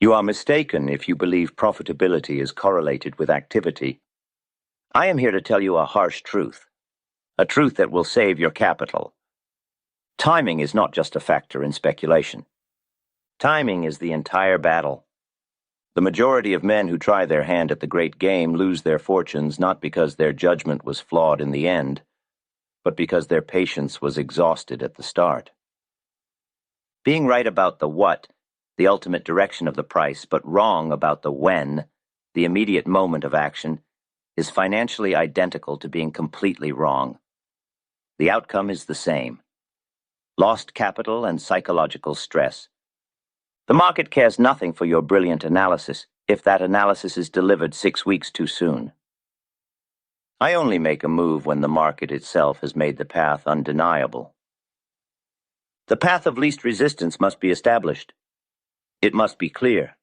You are mistaken if you believe profitability is correlated with activity. I am here to tell you a harsh truth, a truth that will save your capital. Timing is not just a factor in speculation. Timing is the entire battle. The majority of men who try their hand at the great game lose their fortunes not because their judgment was flawed in the end, but because their patience was exhausted at the start. Being right about the what, the ultimate direction of the price, but wrong about the when, the immediate moment of action, is financially identical to being completely wrong. The outcome is the same: lost capital and psychological stress. The market cares nothing for your brilliant analysis if that analysis is delivered 6 weeks too soon. I only make a move when the market itself has made the path undeniable. The path of least resistance must be established. It must be clear.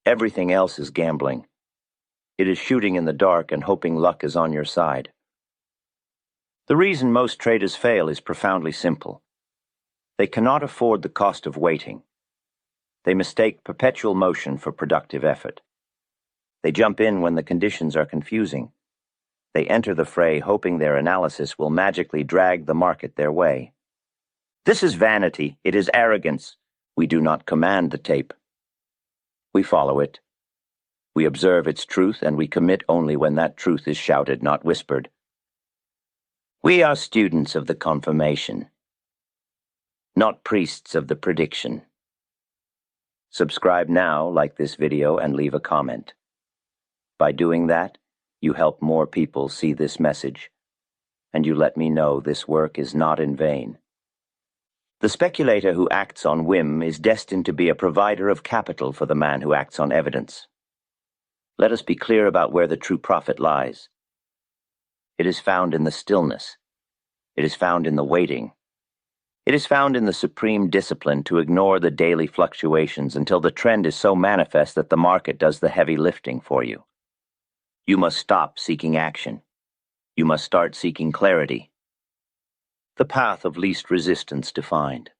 Everything else is gambling. It is shooting in the dark and hoping luck is on your side. The reason most traders fail is profoundly simple. They cannot afford the cost of waiting. They mistake perpetual motion for productive effort. They jump in when the conditions are confusing. They enter the fray hoping their analysis will magically drag the market their way. This is vanity. It is arrogance. We do not command the tape. We follow it. We observe its truth, and we commit only when that truth is shouted, not whispered. We are students of the confirmation, not priests of the prediction. Subscribe now, like this video, and leave a comment. By doing that, you help more people see this message, and you let me know this work is not in vain. The speculator who acts on whim is destined to be a provider of capital for the man who acts on evidence. Let us be clear about where the true profit lies. It is found in the stillness. It is found in the waiting. It is found in the supreme discipline to ignore the daily fluctuations until the trend is so manifest that the market does the heavy lifting for you. You must stop seeking action. You must start seeking clarity. The path of least resistance defined.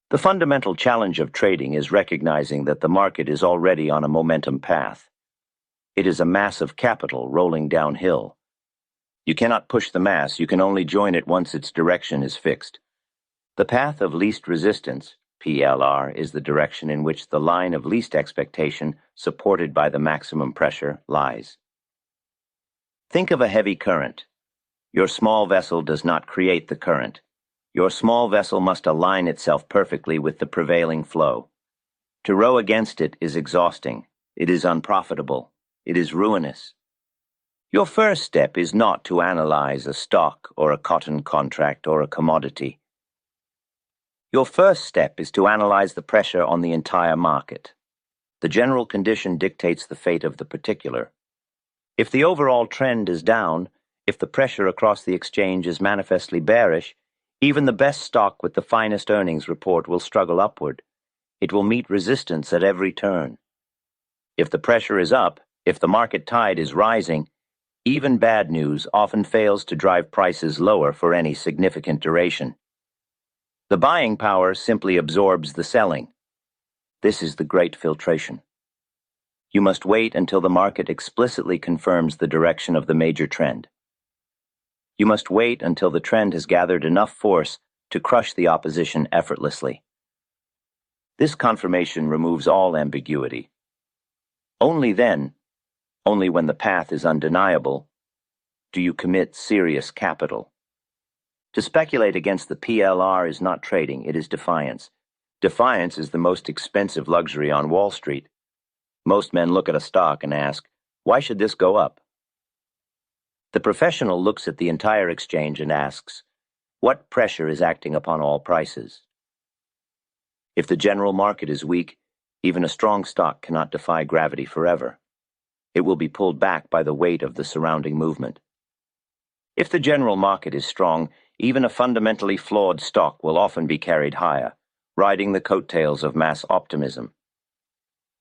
The fundamental challenge of trading is recognizing that the market is already on a momentum path. It is a mass of capital rolling downhill. You cannot push the mass, you can only join it once its direction is fixed. The path of least resistance, PLR, is the direction in which the line of least expectation, supported by the maximum pressure, lies. Think of a heavy current. Your small vessel does not create the current. Your small vessel must align itself perfectly with the prevailing flow. To row against it is exhausting. It is unprofitable. It is ruinous. Your first step is not to analyze a stock or a cotton contract or a commodity. Your first step is to analyze the pressure on the entire market. The general condition dictates the fate of the particular. If the overall trend is down, if the pressure across the exchange is manifestly bearish, even the best stock with the finest earnings report will struggle upward. It will meet resistance at every turn. If the pressure is up, if the market tide is rising, even bad news often fails to drive prices lower for any significant duration. The buying power simply absorbs the selling. This is the great filtration. You must wait until the market explicitly confirms the direction of the major trend. You must wait until the trend has gathered enough force to crush the opposition effortlessly. This confirmation removes all ambiguity. Only then, only when the path is undeniable, do you commit serious capital. To speculate against the PLR is not trading, it is defiance. Defiance is the most expensive luxury on Wall Street. Most men look at a stock and ask, why should this go up? The professional looks at the entire exchange and asks, what pressure is acting upon all prices? If the general market is weak, even a strong stock cannot defy gravity forever. It will be pulled back by the weight of the surrounding movement. If the general market is strong, even a fundamentally flawed stock will often be carried higher, riding the coattails of mass optimism.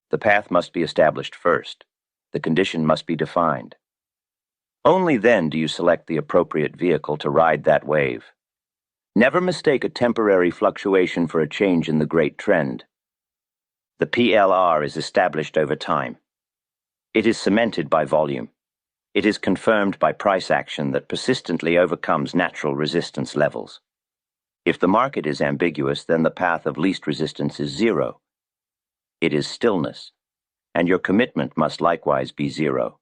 The path must be established first. The condition must be defined. Only then do you select the appropriate vehicle to ride that wave. Never mistake a temporary fluctuation for a change in the great trend. The PLR is established over time. It is cemented by volume. It is confirmed by price action that persistently overcomes natural resistance levels. If the market is ambiguous, then the path of least resistance is zero. It is stillness, and your commitment must likewise be zero.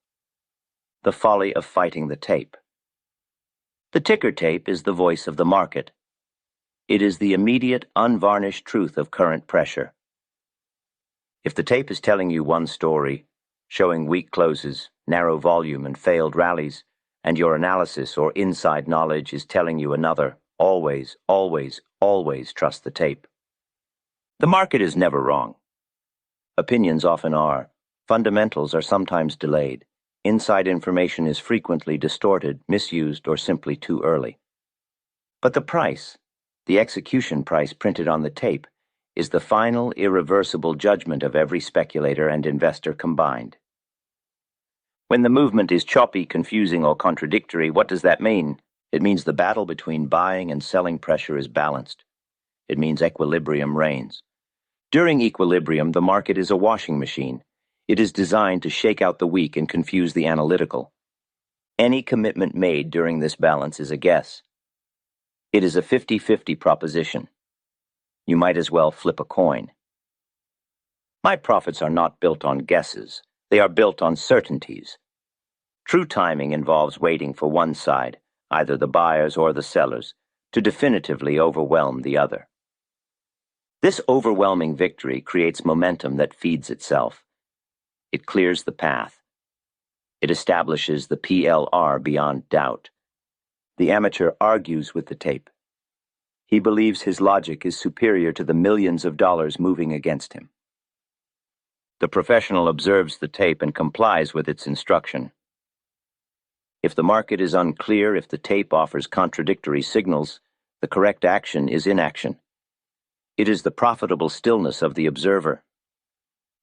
The folly of fighting the tape. The ticker tape is the voice of the market. It is the immediate, unvarnished truth of current pressure. If the tape is telling you one story, showing weak closes, narrow volume, and failed rallies, and your analysis or inside knowledge is telling you another, always, always, always trust the tape. The market is never wrong. Opinions often are. Fundamentals are sometimes delayed. Inside information is frequently distorted, misused, or simply too early. But the price, the execution price printed on the tape, is the final, irreversible judgment of every speculator and investor combined. When the movement is choppy, confusing, or contradictory, what does that mean? It means the battle between buying and selling pressure is balanced. It means equilibrium reigns. During equilibrium, the market is a washing machine. It is designed to shake out the weak and confuse the analytical. Any commitment made during this balance is a guess. It is a 50-50 proposition. You might as well flip a coin. My profits are not built on guesses. They are built on certainties. True timing involves waiting for one side, either the buyers or the sellers, to definitively overwhelm the other. This overwhelming victory creates momentum that feeds itself. It clears the path. It establishes the PLR beyond doubt. The amateur argues with the tape. He believes his logic is superior to the millions of dollars moving against him. The professional observes the tape and complies with its instruction. If the market is unclear, if the tape offers contradictory signals, the correct action is inaction. It is the profitable stillness of the observer.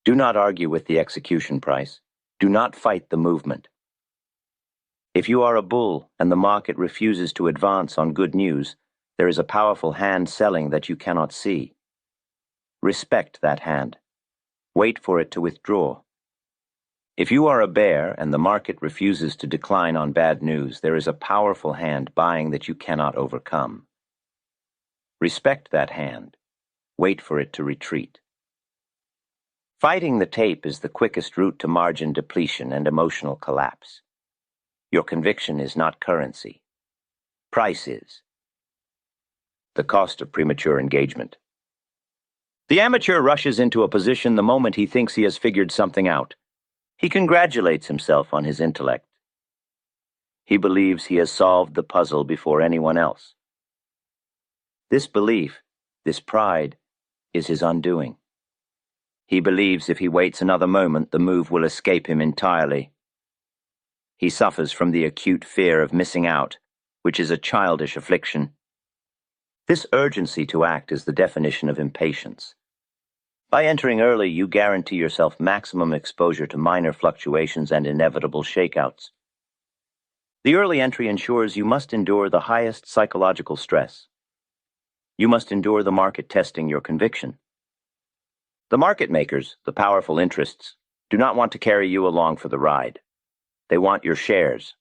Do not argue with the execution price. Do not fight the movement. If you are a bull and the market refuses to advance on good news, there is a powerful hand selling that you cannot see. Respect that hand. Wait for it to withdraw. If you are a bear and the market refuses to decline on bad news, there is a powerful hand buying that you cannot overcome. Respect that hand. Wait for it to retreat. Fighting the tape is the quickest route to margin depletion and emotional collapse. Your conviction is not currency. Price is. The cost of premature engagement. The amateur rushes into a position the moment he thinks he has figured something out. He congratulates himself on his intellect. He believes he has solved the puzzle before anyone else. This belief, this pride, is his undoing. He believes if he waits another moment, the move will escape him entirely. He suffers from the acute fear of missing out, which is a childish affliction. This urgency to act is the definition of impatience. By entering early, you guarantee yourself maximum exposure to minor fluctuations and inevitable shakeouts. The early entry ensures you must endure the highest psychological stress. You must endure the market testing your conviction. The market makers, the powerful interests, do not want to carry you along for the ride. They want your shares.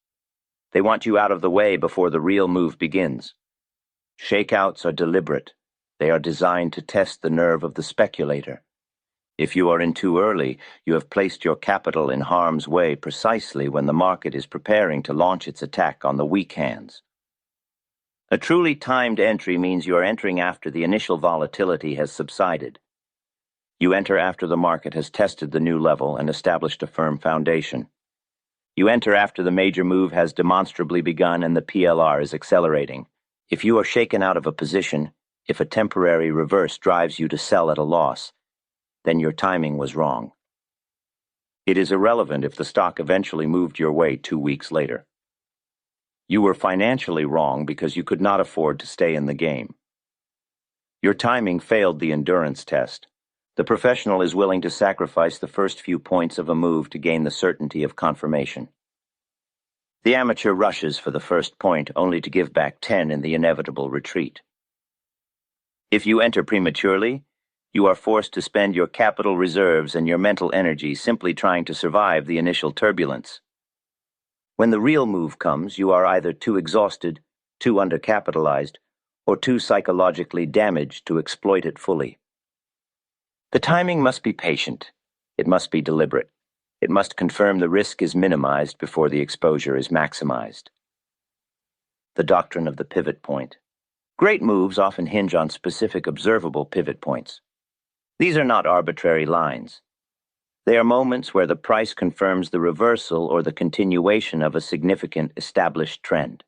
They want you out of the way before the real move begins. Shakeouts are deliberate. They are designed to test the nerve of the speculator. If you are in too early, you have placed your capital in harm's way precisely when the market is preparing to launch its attack on the weak hands. A truly timed entry means you are entering after the initial volatility has subsided. You enter after the market has tested the new level and established a firm foundation. You enter after the major move has demonstrably begun and the PLR is accelerating. If you are shaken out of a position, if a temporary reverse drives you to sell at a loss, then your timing was wrong. It is irrelevant if the stock eventually moved your way 2 weeks later. You were financially wrong because you could not afford to stay in the game. Your timing failed the endurance test. The professional is willing to sacrifice the first few points of a move to gain the certainty of confirmation. The amateur rushes for the first point only to give back 10 in the inevitable retreat. If you enter prematurely, You are forced to spend your capital reserves and your mental energy simply trying to survive the initial turbulence. When the real move comes, you are either too exhausted, too undercapitalized, or too psychologically damaged to exploit it fully. The timing must be patient. It must be deliberate. It must confirm the risk is minimized before the exposure is maximized. The doctrine of the pivot point. Great moves often hinge on specific observable pivot points. These are not arbitrary lines. They are moments where the price confirms the reversal or the continuation of a significant established trend.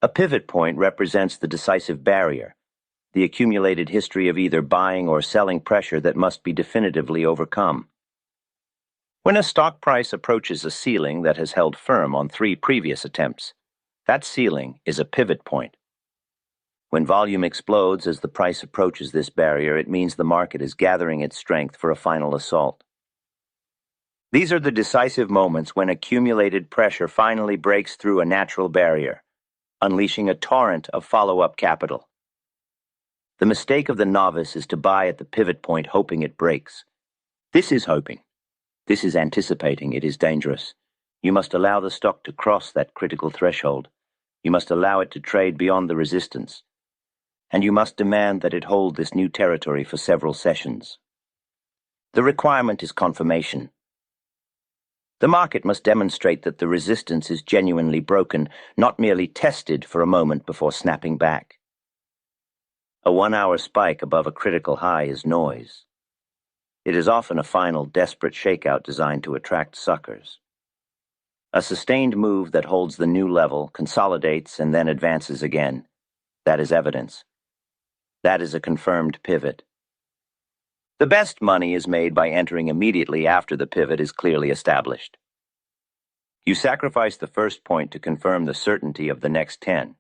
A pivot point represents the decisive barrier, the accumulated history of either buying or selling pressure that must be definitively overcome. When a stock price approaches a ceiling that has held firm on 3 previous attempts, that ceiling is a pivot point. When volume explodes as the price approaches this barrier, it means the market is gathering its strength for a final assault. These are the decisive moments when accumulated pressure finally breaks through a natural barrier, unleashing a torrent of follow-up capital. The mistake of the novice is to buy at the pivot point hoping it breaks. This is hoping. This is anticipating. It is dangerous. You must allow the stock to cross that critical threshold. You must allow it to trade beyond the resistance. And you must demand that it hold this new territory for several sessions. The requirement is confirmation. The market must demonstrate that the resistance is genuinely broken, not merely tested for a moment before snapping back. A 1-hour spike above a critical high is noise. It is often a final, desperate shakeout designed to attract suckers. A sustained move that holds the new level, consolidates, and then advances again. That is evidence. That is a confirmed pivot. The best money is made by entering immediately after the pivot is clearly established. You sacrifice the first point to confirm the certainty of the next 10.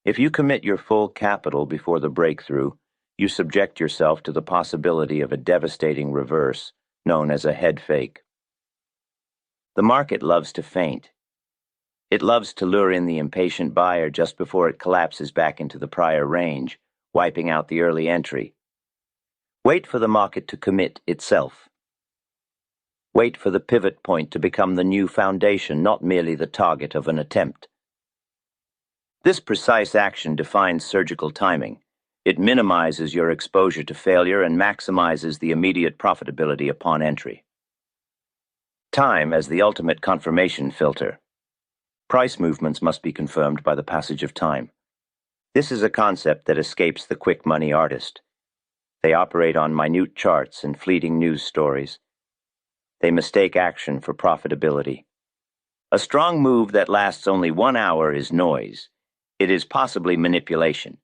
If you commit your full capital before the breakthrough, you subject yourself to the possibility of a devastating reverse, known as a head fake. The market loves to feint. It loves to lure in the impatient buyer just before it collapses back into the prior range, wiping out the early entry. Wait for the market to commit itself. Wait for the pivot point to become the new foundation, not merely the target of an attempt. This precise action defines surgical timing. It minimizes your exposure to failure and maximizes the immediate profitability upon entry. Time as the ultimate confirmation filter. Price movements must be confirmed by the passage of time. This is a concept that escapes the quick money artist. They operate on minute charts and fleeting news stories. They mistake action for profitability. A strong move that lasts only 1 hour is noise. It is possibly manipulation.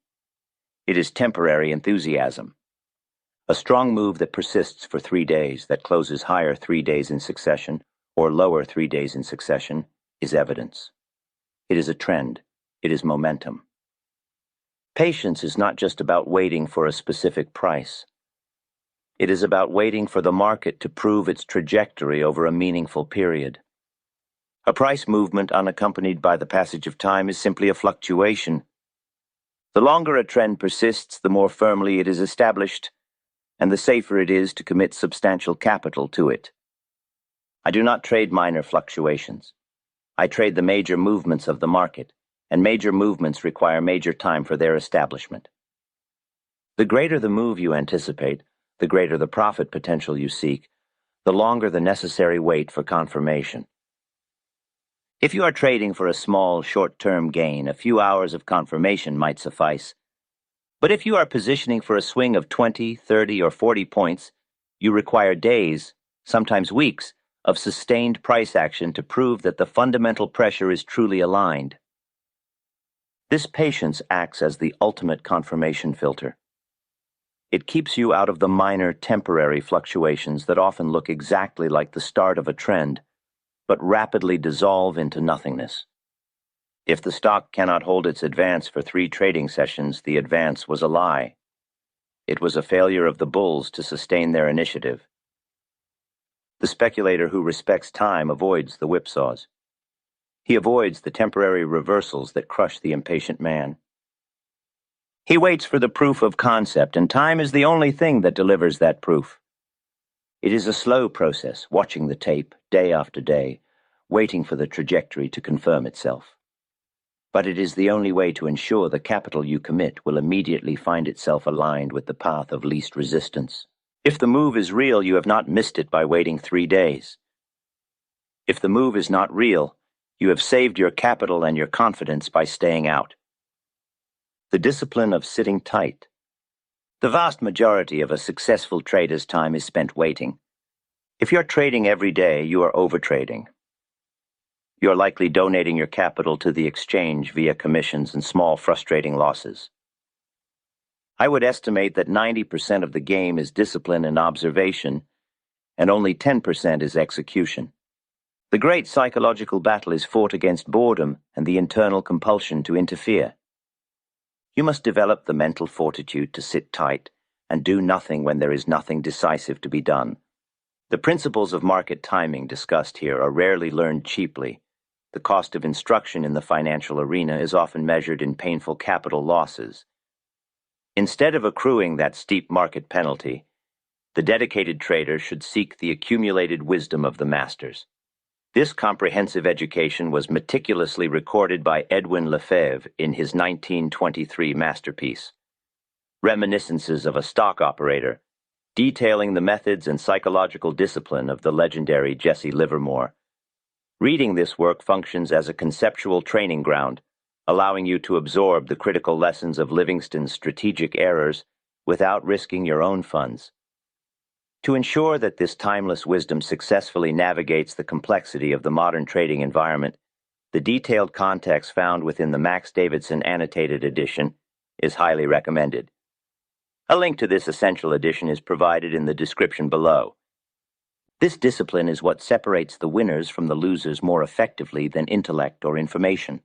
It is temporary enthusiasm. A strong move that persists for 3 days, that closes higher 3 days in succession, or lower 3 days in succession, is evidence. It is a trend. It is momentum. Patience is not just about waiting for a specific price. It is about waiting for the market to prove its trajectory over a meaningful period. A price movement unaccompanied by the passage of time is simply a fluctuation. The longer a trend persists, the more firmly it is established, and the safer it is to commit substantial capital to it. I do not trade minor fluctuations. I trade the major movements of the market, and major movements require major time for their establishment. The greater the move you anticipate, the greater the profit potential you seek, the longer the necessary wait for confirmation. If you are trading for a small, short-term gain, a few hours of confirmation might suffice. But if you are positioning for a swing of 20, 30, or 40 points, you require days, sometimes weeks, of sustained price action to prove that the fundamental pressure is truly aligned. This patience acts as the ultimate confirmation filter. It keeps you out of the minor, temporary fluctuations that often look exactly like the start of a trend, but rapidly dissolve into nothingness. If the stock cannot hold its advance for 3 trading sessions, the advance was a lie. It was a failure of the bulls to sustain their initiative. The speculator who respects time avoids the whipsaws. He avoids the temporary reversals that crush the impatient man. He waits for the proof of concept, and time is the only thing that delivers that proof. It is a slow process, watching the tape, day after day, waiting for the trajectory to confirm itself. But it is the only way to ensure the capital you commit will immediately find itself aligned with the path of least resistance. If the move is real, you have not missed it by waiting 3 days. If the move is not real, you have saved your capital and your confidence by staying out. The discipline of sitting tight. The vast majority of a successful trader's time is spent waiting. If you're trading every day, you are overtrading. You're likely donating your capital to the exchange via commissions and small frustrating losses. I would estimate that 90% of the game is discipline and observation, and only 10% is execution. The great psychological battle is fought against boredom and the internal compulsion to interfere. You must develop the mental fortitude to sit tight and do nothing when there is nothing decisive to be done. The principles of market timing discussed here are rarely learned cheaply. The cost of instruction in the financial arena is often measured in painful capital losses. Instead of accruing that steep market penalty, the dedicated trader should seek the accumulated wisdom of the masters. This comprehensive education was meticulously recorded by Edwin Lefebvre in his 1923 masterpiece, Reminiscences of a Stock Operator, detailing the methods and psychological discipline of the legendary Jesse Livermore. Reading this work functions as a conceptual training ground, allowing you to absorb the critical lessons of Livingston's strategic errors without risking your own funds. To ensure that this timeless wisdom successfully navigates the complexity of the modern trading environment, the detailed context found within the Max Davidson Annotated edition is highly recommended. A link to this essential edition is provided in the description below. This discipline is what separates the winners from the losers more effectively than intellect or information.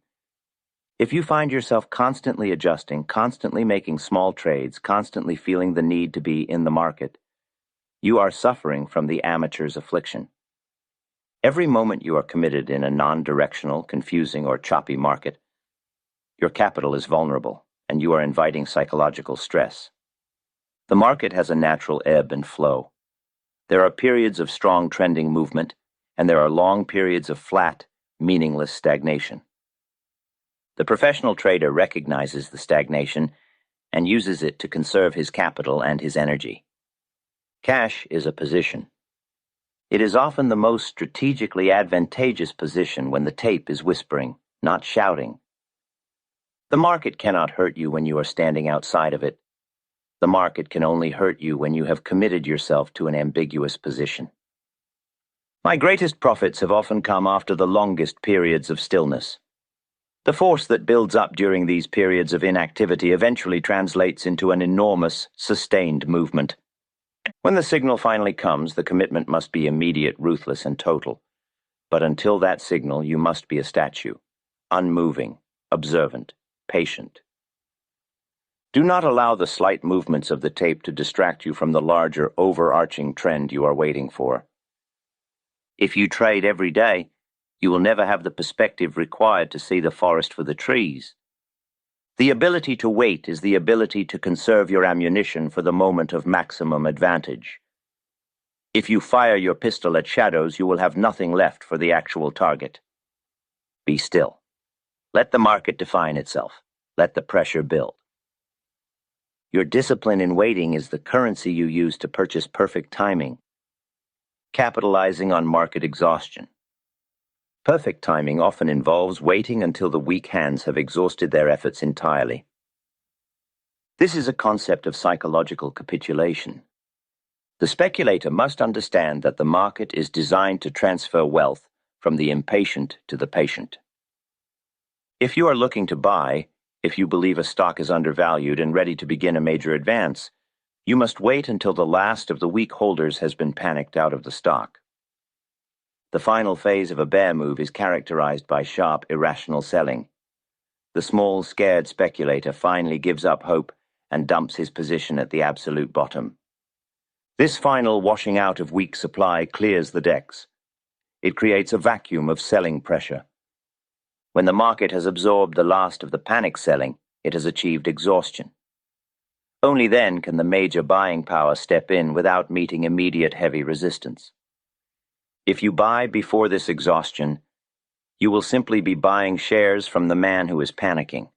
If you find yourself constantly adjusting, constantly making small trades, constantly feeling the need to be in the market, you are suffering from the amateur's affliction. Every moment you are committed in a non-directional, confusing, or choppy market, your capital is vulnerable, and you are inviting psychological stress. The market has a natural ebb and flow. There are periods of strong trending movement, and there are long periods of flat, meaningless stagnation. The professional trader recognizes the stagnation and uses it to conserve his capital and his energy. Cash is a position. It is often the most strategically advantageous position when the tape is whispering, not shouting. The market cannot hurt you when you are standing outside of it. The market can only hurt you when you have committed yourself to an ambiguous position. My greatest profits have often come after the longest periods of stillness. The force that builds up during these periods of inactivity eventually translates into an enormous, sustained movement. When the signal finally comes, the commitment must be immediate, ruthless, and total. But until that signal, you must be a statue, unmoving, observant, patient. Do not allow the slight movements of the tape to distract you from the larger, overarching trend you are waiting for. If you trade every day, you will never have the perspective required to see the forest for the trees. The ability to wait is the ability to conserve your ammunition for the moment of maximum advantage. If you fire your pistol at shadows, you will have nothing left for the actual target. Be still. Let the market define itself. Let the pressure build. Your discipline in waiting is the currency you use to purchase perfect timing, capitalizing on market exhaustion. Perfect timing often involves waiting until the weak hands have exhausted their efforts entirely. This is a concept of psychological capitulation. The speculator must understand that the market is designed to transfer wealth from the impatient to the patient. If you are looking to buy, if you believe a stock is undervalued and ready to begin a major advance, you must wait until the last of the weak holders has been panicked out of the stock. The final phase of a bear move is characterized by sharp, irrational selling. The small, scared speculator finally gives up hope and dumps his position at the absolute bottom. This final washing out of weak supply clears the decks. It creates a vacuum of selling pressure. When the market has absorbed the last of the panic selling, it has achieved exhaustion. Only then can the major buying power step in without meeting immediate heavy resistance. If you buy before this exhaustion, you will simply be buying shares from the man who is panicking.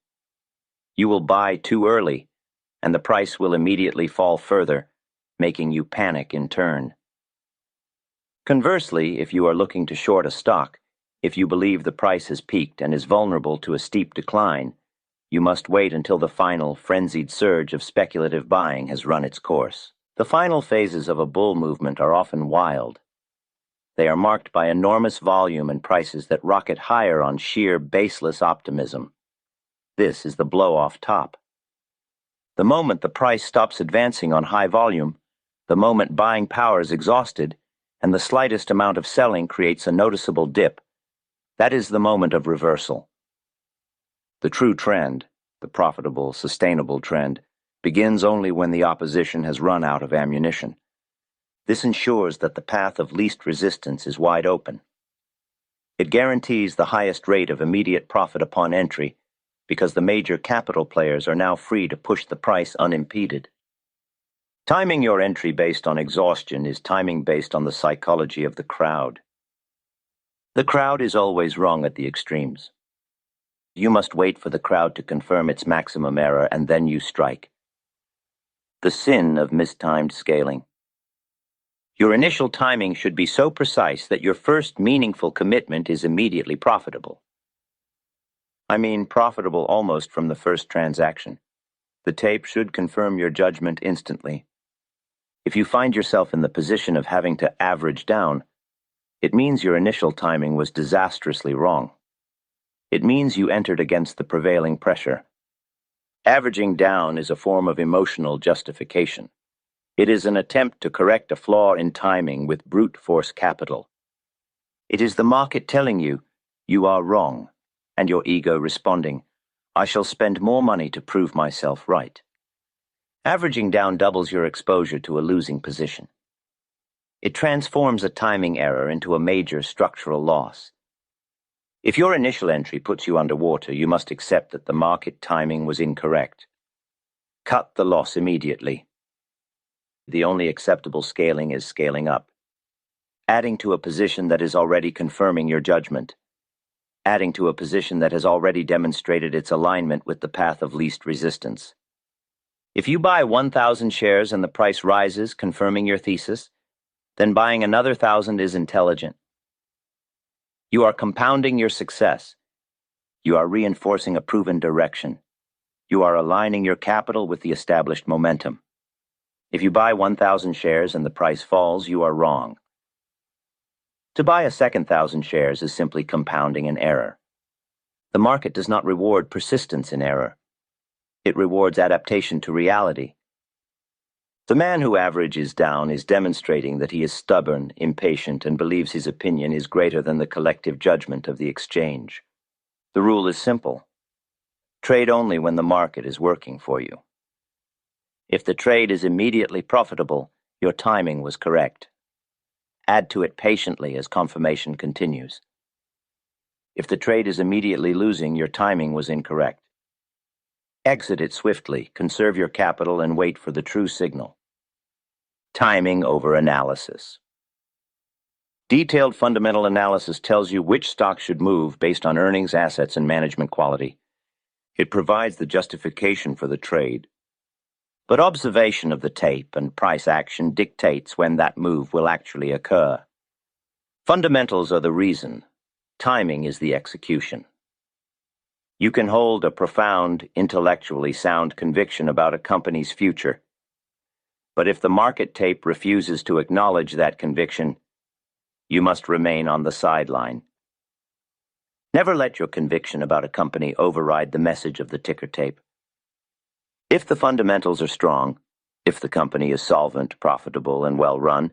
You will buy too early, and the price will immediately fall further, making you panic in turn. Conversely, if you are looking to short a stock, if you believe the price has peaked and is vulnerable to a steep decline, you must wait until the final, frenzied surge of speculative buying has run its course. The final phases of a bull movement are often wild. They are marked by enormous volume and prices that rocket higher on sheer, baseless optimism. This is the blow-off top. The moment the price stops advancing on high volume, the moment buying power is exhausted, and the slightest amount of selling creates a noticeable dip, that is the moment of reversal. The true trend, the profitable, sustainable trend, begins only when the opposition has run out of ammunition. This ensures that the path of least resistance is wide open. It guarantees the highest rate of immediate profit upon entry because the major capital players are now free to push the price unimpeded. Timing your entry based on exhaustion is timing based on the psychology of the crowd. The crowd is always wrong at the extremes. You must wait for the crowd to confirm its maximum error, and then you strike. The sin of mistimed scaling. Your initial timing should be so precise that your first meaningful commitment is immediately profitable. I mean profitable almost from the first transaction. The tape should confirm your judgment instantly. If you find yourself in the position of having to average down, it means your initial timing was disastrously wrong. It means you entered against the prevailing pressure. Averaging down is a form of emotional justification. It is an attempt to correct a flaw in timing with brute force capital. It is the market telling you, you are wrong, and your ego responding, I shall spend more money to prove myself right. Averaging down doubles your exposure to a losing position. It transforms a timing error into a major structural loss. If your initial entry puts you underwater, you must accept that the market timing was incorrect. Cut the loss immediately. The only acceptable scaling is scaling up. Adding to a position that is already confirming your judgment. Adding to a position that has already demonstrated its alignment with the path of least resistance. If you buy 1,000 shares and the price rises, confirming your thesis, then buying another 1,000 is intelligent. You are compounding your success. You are reinforcing a proven direction. You are aligning your capital with the established momentum. If you buy 1,000 shares and the price falls, you are wrong. To buy a second 1,000 shares is simply compounding an error. The market does not reward persistence in error. It rewards adaptation to reality. The man who averages down is demonstrating that he is stubborn, impatient, and believes his opinion is greater than the collective judgment of the exchange. The rule is simple. Trade only when the market is working for you. If the trade is immediately profitable, your timing was correct. Add to it patiently as confirmation continues. If the trade is immediately losing, your timing was incorrect. Exit it swiftly, conserve your capital, and wait for the true signal. Timing over analysis. Detailed fundamental analysis tells you which stocks should move based on earnings, assets, and management quality. It provides the justification for the trade. But observation of the tape and price action dictates when that move will actually occur. Fundamentals are the reason. Timing is the execution. You can hold a profound, intellectually sound conviction about a company's future. But if the market tape refuses to acknowledge that conviction, you must remain on the sideline. Never let your conviction about a company override the message of the ticker tape. If the fundamentals are strong, if the company is solvent, profitable, and well run,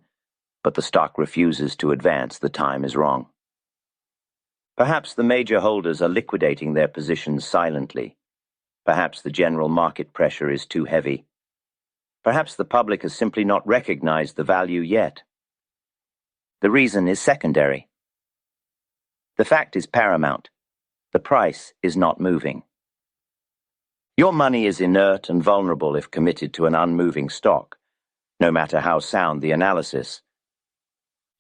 but the stock refuses to advance, the time is wrong. Perhaps the major holders are liquidating their positions silently. Perhaps the general market pressure is too heavy. Perhaps the public has simply not recognized the value yet. The reason is secondary. The fact is paramount. The price is not moving. Your money is inert and vulnerable if committed to an unmoving stock, no matter how sound the analysis.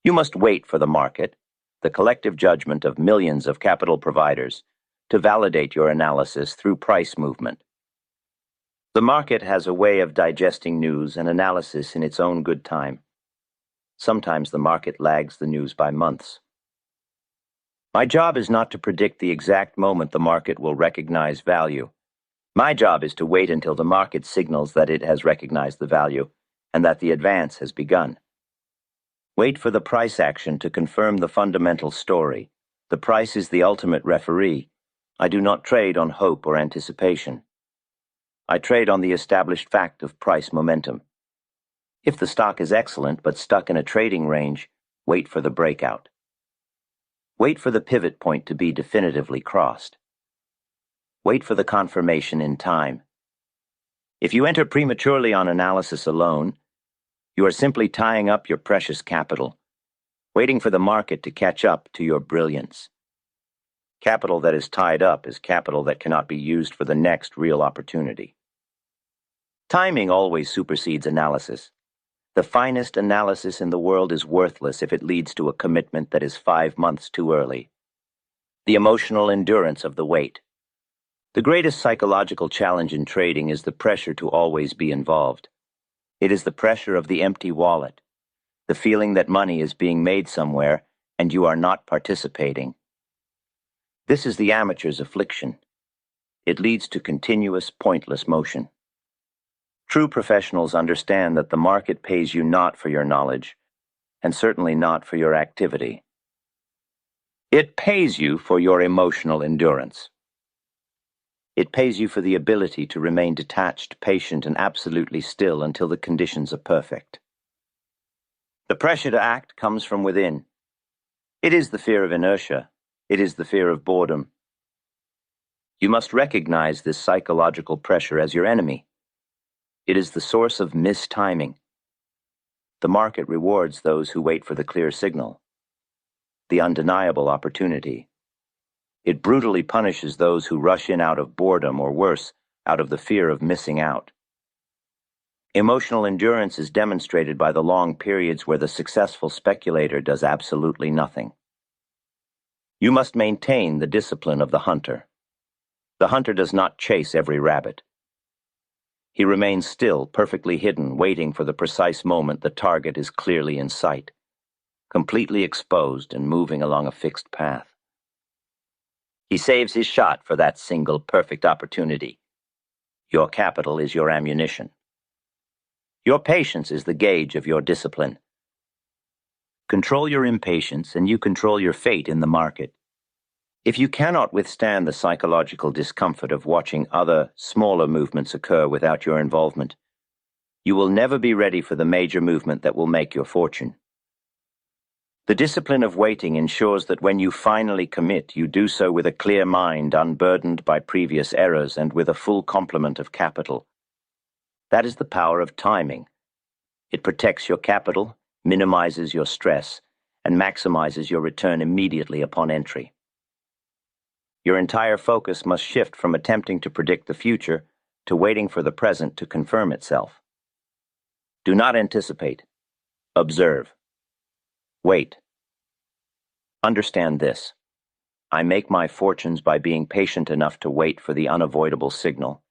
You must wait for the market, the collective judgment of millions of capital providers, to validate your analysis through price movement. The market has a way of digesting news and analysis in its own good time. Sometimes the market lags the news by months. My job is not to predict the exact moment the market will recognize value. My job is to wait until the market signals that it has recognized the value and that the advance has begun. Wait for the price action to confirm the fundamental story. The price is the ultimate referee. I do not trade on hope or anticipation. I trade on the established fact of price momentum. If the stock is excellent but stuck in a trading range, wait for the breakout. Wait for the pivot point to be definitively crossed. Wait for the confirmation in time. If you enter prematurely on analysis alone, you are simply tying up your precious capital, waiting for the market to catch up to your brilliance. Capital that is tied up is capital that cannot be used for the next real opportunity. Timing always supersedes analysis. The finest analysis in the world is worthless if it leads to a commitment that is 5 months too early. The emotional endurance of the wait. The greatest psychological challenge in trading is the pressure to always be involved. It is the pressure of the empty wallet, the feeling that money is being made somewhere and you are not participating. This is the amateur's affliction. It leads to continuous, pointless motion. True professionals understand that the market pays you not for your knowledge, and certainly not for your activity. It pays you for your emotional endurance. It pays you for the ability to remain detached, patient, and absolutely still until the conditions are perfect. The pressure to act comes from within. It is the fear of inertia. It is the fear of boredom. You must recognize this psychological pressure as your enemy. It is the source of mistiming. The market rewards those who wait for the clear signal, the undeniable opportunity. It brutally punishes those who rush in out of boredom or worse, out of the fear of missing out. Emotional endurance is demonstrated by the long periods where the successful speculator does absolutely nothing. You must maintain the discipline of the hunter. The hunter does not chase every rabbit. He remains still, perfectly hidden, waiting for the precise moment the target is clearly in sight, completely exposed and moving along a fixed path. He saves his shot for that single perfect opportunity. Your capital is your ammunition. Your patience is the gauge of your discipline. Control your impatience and you control your fate in the market. If you cannot withstand the psychological discomfort of watching other, smaller movements occur without your involvement, you will never be ready for the major movement that will make your fortune. The discipline of waiting ensures that when you finally commit, you do so with a clear mind, unburdened by previous errors, and with a full complement of capital. That is the power of timing. It protects your capital, minimizes your stress, and maximizes your return immediately upon entry. Your entire focus must shift from attempting to predict the future to waiting for the present to confirm itself. Do not anticipate. Observe. Wait. Understand this. I make my fortunes by being patient enough to wait for the unavoidable signal,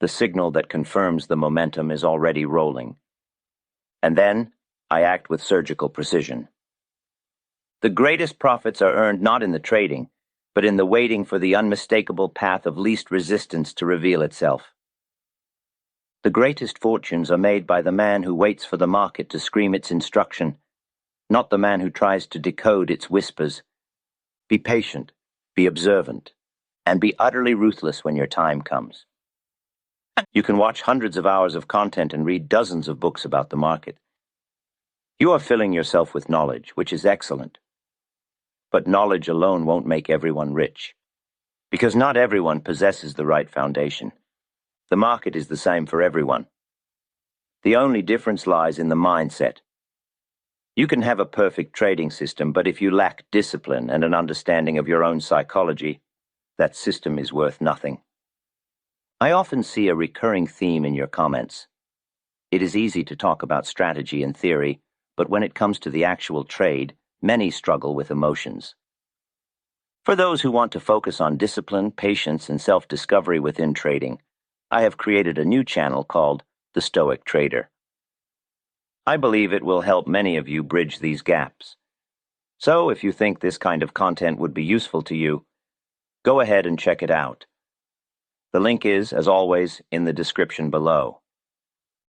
the signal that confirms the momentum is already rolling. And then I act with surgical precision. The greatest profits are earned not in the trading, but in the waiting for the unmistakable path of least resistance to reveal itself. The greatest fortunes are made by the man who waits for the market to scream its instruction, not the man who tries to decode its whispers. Be patient, be observant, and be utterly ruthless when your time comes. You can watch hundreds of hours of content and read dozens of books about the market. You are filling yourself with knowledge, which is excellent. But knowledge alone won't make everyone rich, because not everyone possesses the right foundation. The market is the same for everyone. The only difference lies in the mindset. You can have a perfect trading system, but if you lack discipline and an understanding of your own psychology, that system is worth nothing. I often see a recurring theme in your comments. It is easy to talk about strategy and theory, but when it comes to the actual trade, many struggle with emotions. For those who want to focus on discipline, patience, and self-discovery within trading, I have created a new channel called The Stoic Trader. I believe it will help many of you bridge these gaps. So if you think this kind of content would be useful to you, go ahead and check it out. The link is, as always, in the description below.